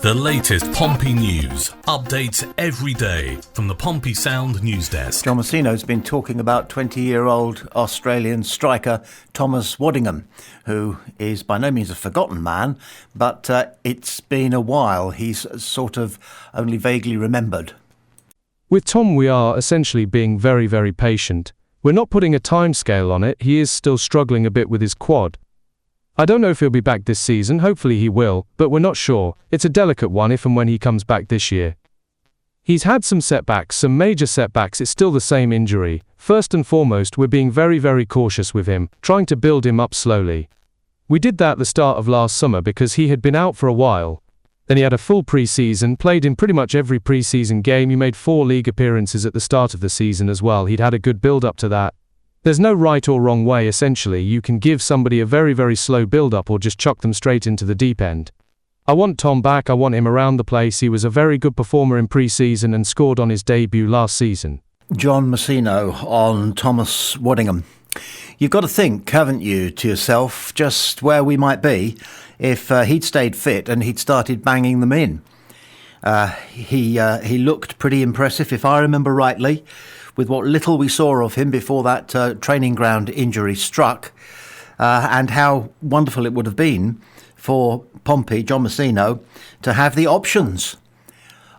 The latest Pompey news, updates every day from the Pompey Sound news desk. John Messino's been talking about 20-year-old Australian striker Thomas WADDINGHAM, who is by no means a forgotten man, but it's been a while. He's sort of only vaguely remembered. With Tom, we are essentially being very, very patient. We're not putting a timescale on it. He is still struggling a bit with his quad. I don't know if he'll be back this season. Hopefully he will, but we're not sure. It's a delicate one if and when he comes back this year. He's had some setbacks, some major setbacks. It's still the same injury. First and foremost, we're being very, very cautious with him, trying to build him up slowly. We did that at the start of last summer because he had been out for a while. Then he had a full pre-season, played in pretty much every pre-season game. He made 4 league appearances at the start of the season as well. He'd had a good build-up to that. There's no right or wrong way, essentially. You can give somebody a very, very slow build-up or just chuck them straight into the deep end. I want Tom back. I want him around the place. He was a very good performer in pre-season and scored on his debut last season. John Messino on Thomas WADDINGHAM. You've got to think, haven't you, to yourself, just where we might be if he'd stayed fit and he'd started banging them in. He looked pretty impressive, if I remember rightly, with what little we saw of him before that training ground injury struck, and how wonderful it would have been for Pompey, John Messino, to have the options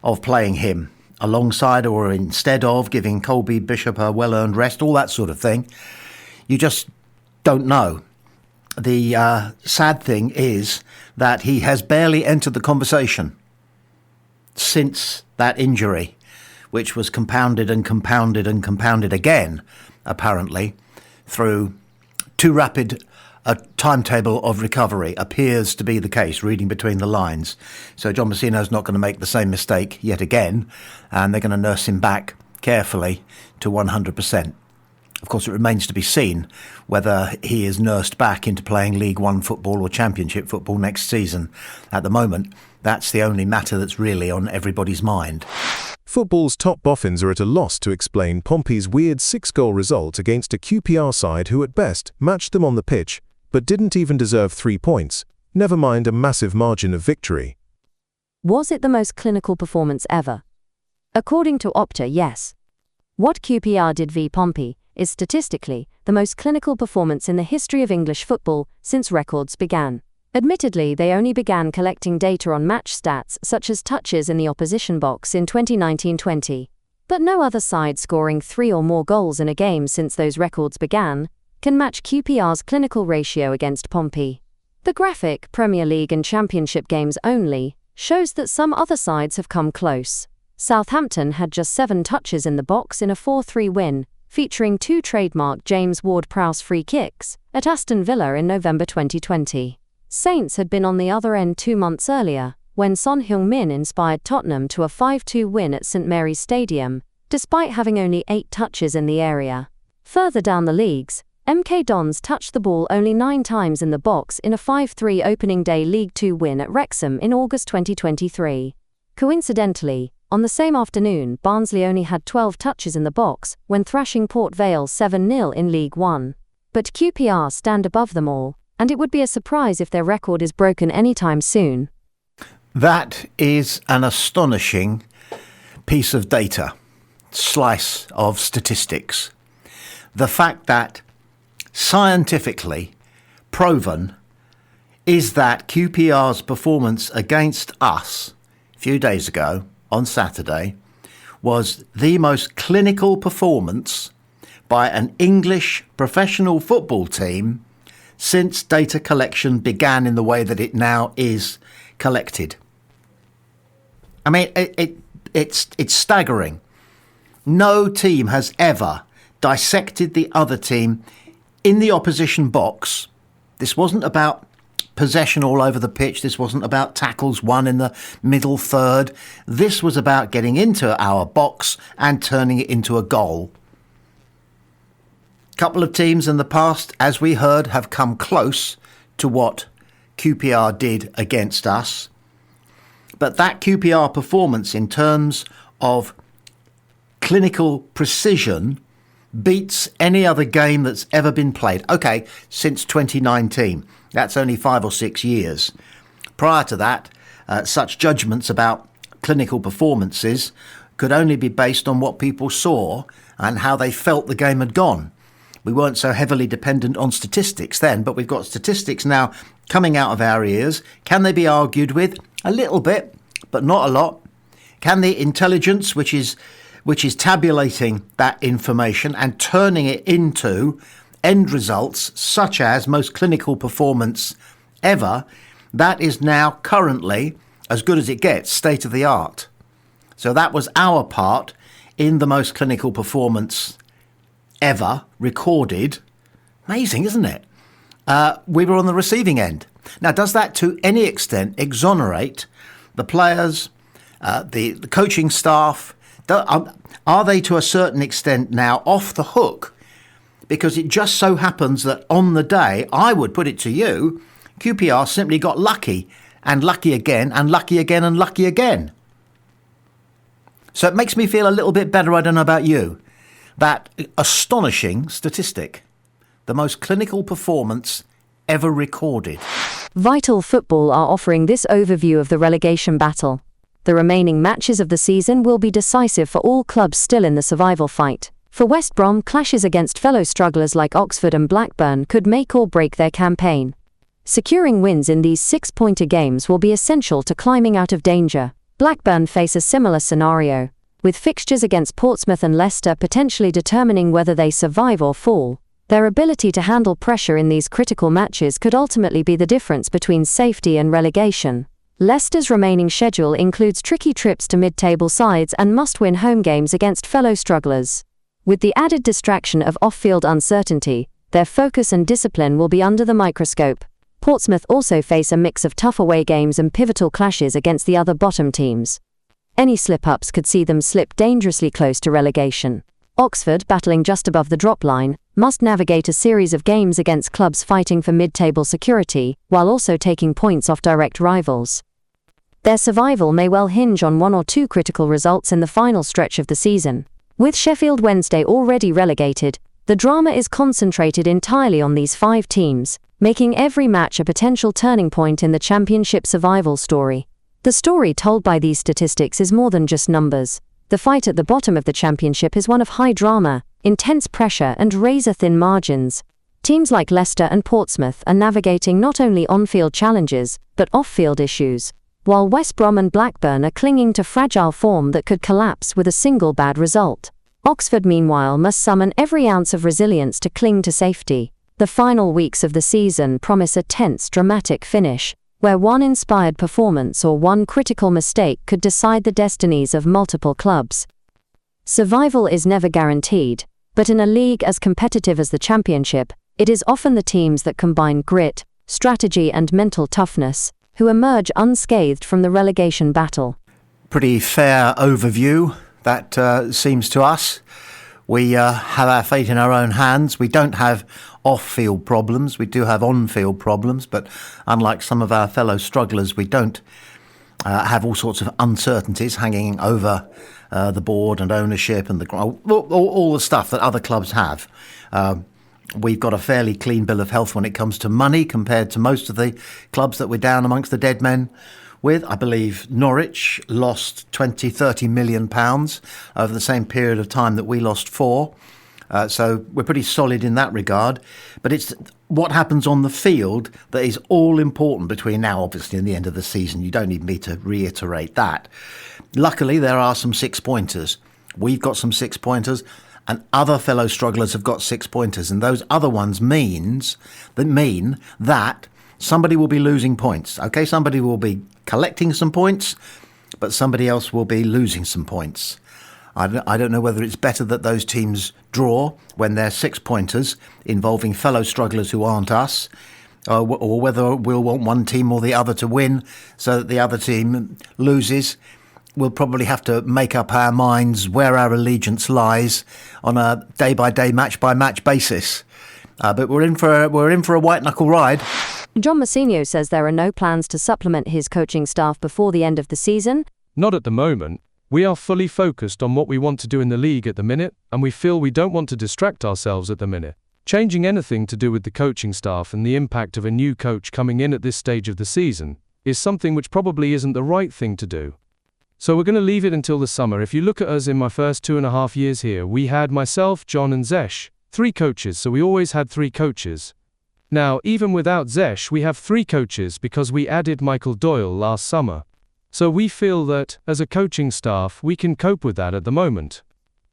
of playing him alongside or instead of, giving Colby Bishop a well-earned rest, all that sort of thing. You just don't know. The sad thing is that he has barely entered the conversation since that injury, which was compounded and compounded and compounded again, apparently, through too rapid a timetable of recovery, appears to be the case, reading between the lines. So John Messino's not going to make the same mistake yet again, and they're going to nurse him back carefully to 100%. Of course, it remains to be seen whether he is nursed back into playing League One football or Championship football next season. At the moment, that's the only matter that's really on everybody's mind. Football's top boffins are at a loss to explain Pompey's weird 6-goal result against a QPR side who at best matched them on the pitch, but didn't even deserve 3 points, never mind a massive margin of victory. Was it the most clinical performance ever? According to Opta, yes. What QPR did v Pompey is statistically the most clinical performance in the history of English football since records began. Admittedly, they only began collecting data on match stats such as touches in the opposition box in 2019-20. But no other side scoring 3 or more goals in a game since those records began can match QPR's clinical ratio against Pompey. The graphic, Premier League and Championship games only, shows that some other sides have come close. Southampton had just 7 touches in the box in a 4-3 win, featuring 2 trademark James Ward-Prowse free kicks, at Aston Villa in November 2020. Saints had been on the other end 2 months earlier, when Son Heung-min inspired Tottenham to a 5-2 win at St Mary's Stadium, despite having only 8 touches in the area. Further down the leagues, MK Dons touched the ball only 9 times in the box in a 5-3 opening day League 2 win at Wrexham in August 2023. Coincidentally, on the same afternoon, Barnsley only had 12 touches in the box when thrashing Port Vale 7-0 in League 1. But QPR stand above them all, and it would be a surprise if their record is broken anytime soon. That is an astonishing piece of data, slice of statistics. The fact that scientifically proven is that QPR's performance against us a few days ago on Saturday was the most clinical performance by an English professional football team since data collection began in the way that it now is collected. I mean, it's staggering. No team has ever dissected the other team in the opposition box. This wasn't about possession all over the pitch. This wasn't about tackles won in the middle third. This was about getting into our box and turning it into a goal. A couple of teams in the past, as we heard, have come close to what QPR did against us. But that QPR performance in terms of clinical precision beats any other game that's ever been played. Okay, since 2019. That's only 5 or 6 years. Prior to that, such judgments about clinical performances could only be based on what people saw and how they felt the game had gone. We weren't so heavily dependent on statistics then, but we've got statistics now coming out of our ears. Can they be argued with? A little bit, but not a lot. Can the intelligence, which is tabulating that information and turning it into end results, such as most clinical performance ever, that is now currently as good as it gets, state of the art. So that was our part in the most clinical performance ever recorded. Amazing, isn't it? We were on the receiving end. Now, does that to any extent exonerate the players, the coaching staff? Are they to a certain extent now off the hook? Because it just so happens that on the day, I would put it to you, QPR simply got lucky and lucky again and lucky again and lucky again. So it makes me feel a little bit better, I don't know about you. That astonishing statistic, the most clinical performance ever recorded. Vital Football are offering this overview of the relegation battle. The remaining matches of the season will be decisive for all clubs still in the survival fight. For West Brom, clashes against fellow strugglers like Oxford and Blackburn could make or break their campaign. Securing wins in these six-pointer games will be essential to climbing out of danger. Blackburn face a similar scenario, with fixtures against Portsmouth and Leicester potentially determining whether they survive or fall. Their ability to handle pressure in these critical matches could ultimately be the difference between safety and relegation. Leicester's remaining schedule includes tricky trips to mid-table sides and must-win home games against fellow strugglers. With the added distraction of off-field uncertainty, their focus and discipline will be under the microscope. Portsmouth also face a mix of tough away games and pivotal clashes against the other bottom teams. Any slip-ups could see them slip dangerously close to relegation. Oxford, battling just above the drop line, must navigate a series of games against clubs fighting for mid-table security, while also taking points off direct rivals. Their survival may well hinge on one or two critical results in the final stretch of the season. With Sheffield Wednesday already relegated, the drama is concentrated entirely on these 5 teams, making every match a potential turning point in the Championship survival story. The story told by these statistics is more than just numbers. The fight at the bottom of the Championship is one of high drama, intense pressure and razor-thin margins. Teams like Leicester and Portsmouth are navigating not only on-field challenges, but off-field issues, while West Brom and Blackburn are clinging to fragile form that could collapse with a single bad result. Oxford, meanwhile, must summon every ounce of resilience to cling to safety. The final weeks of the season promise a tense, dramatic finish, where one inspired performance or one critical mistake could decide the destinies of multiple clubs. Survival is never guaranteed, but in a league as competitive as the Championship, it is often the teams that combine grit, strategy and mental toughness who emerge unscathed from the relegation battle. Pretty fair overview, that seems to us. We have our fate in our own hands. We don't have off-field problems. We do have on-field problems, but unlike some of our fellow strugglers, we don't have all sorts of uncertainties hanging over the board and ownership and all the stuff that other clubs have. We've got a fairly clean bill of health when it comes to money compared to most of the clubs that we're down amongst the dead men with. I believe Norwich lost 20-30 million pounds over the same period of time that we lost 4. So we're pretty solid in that regard. But it's what happens on the field that is all important between now, obviously, and the end of the season. You don't need me to reiterate that. Luckily, there are some 6-pointers. We've got some 6-pointers, and other fellow strugglers have got 6-pointers. And those other ones mean that somebody will be losing points. Okay, somebody will be collecting some points, but somebody else will be losing some points. I don't know whether it's better that those teams draw when they're 6-pointers involving fellow strugglers who aren't us, or whether we'll want one team or the other to win so that the other team loses. We'll probably have to make up our minds where our allegiance lies on a day-by-day, match-by-match basis. But we're in for a white-knuckle ride. John Mousinho says there are no plans to supplement his coaching staff before the end of the season. Not at the moment. We are fully focused on what we want to do in the league at the minute, and we feel we don't want to distract ourselves at the minute. Changing anything to do with the coaching staff and the impact of a new coach coming in at this stage of the season is something which probably isn't the right thing to do. So we're going to leave it until the summer. If you look at us in my first 2.5 years here, we had myself, John and Zesh, 3 coaches, so we always had 3 coaches. Now, even without Zesh, we have 3 coaches because we added Michael Doyle last summer. So we feel that, as a coaching staff, we can cope with that at the moment.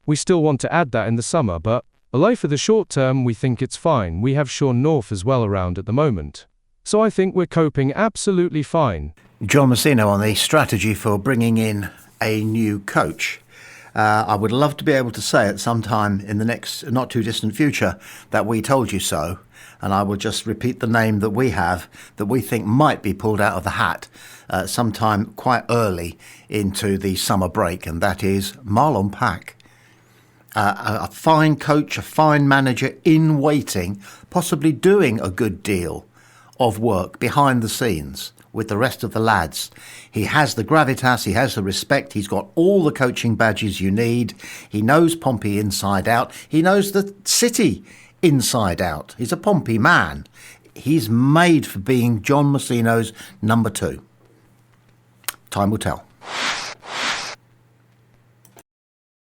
We still want to add that in the summer, but for the short term, we think it's fine. We have Sean North as well around at the moment. So I think we're coping absolutely fine. John Messino on the strategy for bringing in a new coach. I would love to be able to say at some time in the next not too distant future that we told you so. And I will just repeat the name that we have that we think might be pulled out of the hat sometime quite early into the summer break. And that is Marlon Pack. A fine coach, a fine manager in waiting, possibly doing a good deal of work behind the scenes with the rest of the lads. He has the gravitas, he has the respect, he's got all the coaching badges you need. He knows Pompey inside out. He knows the city inside out. He's a Pompey man. He's made for being John Messino's number 2. Time will tell.